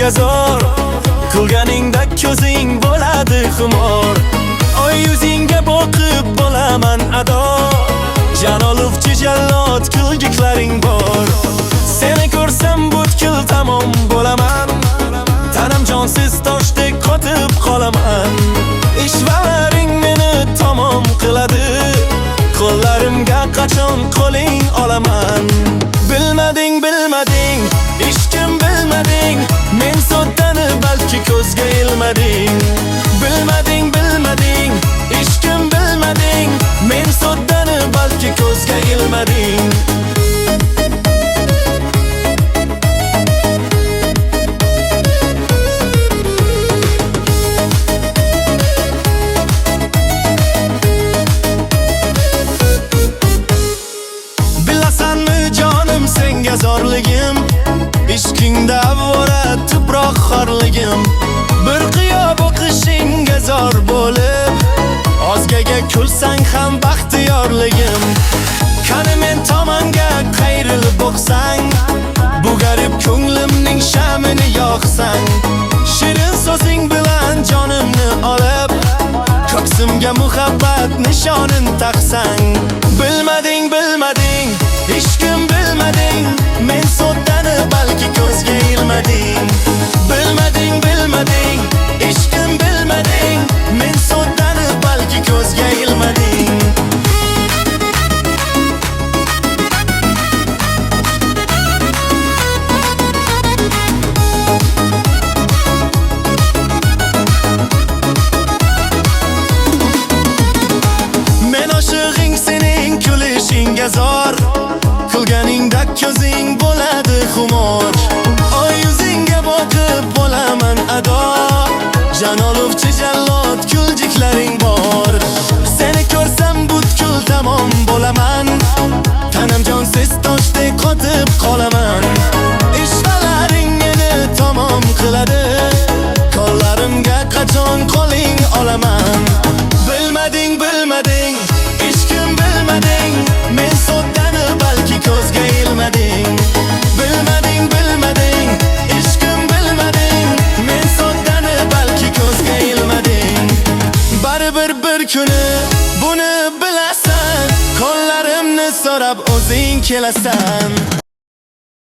senga zo'r, kulganingda ko'zing bo'ladi xumor. Oy yuzingga boqib bo'laman ado, Jaloluvchi jallod kulgiklaring bor. Seni ko'rsam butkul tamom bo'laman, tanam jonsiz toshdek qotib qolaman. Ishvalaring meni tamom qiladi, qo'llarimga qachon qo'ling olaman. Bilmading, bilmading, ishqim bilmading, men soddani balki ko'zga ilmading. Bilmading, bilmading, ishqim bilmading, men soddani balki ko'zga ilmading. Senga zorligim, ishqingda avvora tuproq xorligim. Bir qiyo boqishingga zor bo'lib, ozgaga kulsang ham baxtiyorligim. Qani men tomonga qayrilib boqsang, bu garib ko'nglimning shamini yoqsang. Shirin so'zing bilan jonimni olib, ko'ksimga muhabbat nishonin taqsang. Bilmading, bilmading, ishqim bilmading, men soddani balki ko'zga ilmading. Bilmading, bilmading, ishqim bilmading, men soddani balki ko'zga ilmading. Men oshig'ing sening kulishingga zor, kulganingda ko'zing bo'ladi xumor. Oy yuzingga boqib bo'laman ado, Jaloluvchi jallod kulgiklaring bor. Seni ko'rsam butkul tamom bo'laman, tanam jonsiz toshdek qotib qolaman. Ishvalaring meni tamom qiladi, qo'llarimga qachon qo'ling olaman. Bilmading, bilmading, ishqim bilmading, men soddani balki ko'zga ilmading. Bilmading, bilmading, ishqim bilmading, men soddani balki ko'zga ilmading. Baribir bir kuni buni bilasan, qo'llarimni so'rab o'zing kelasan.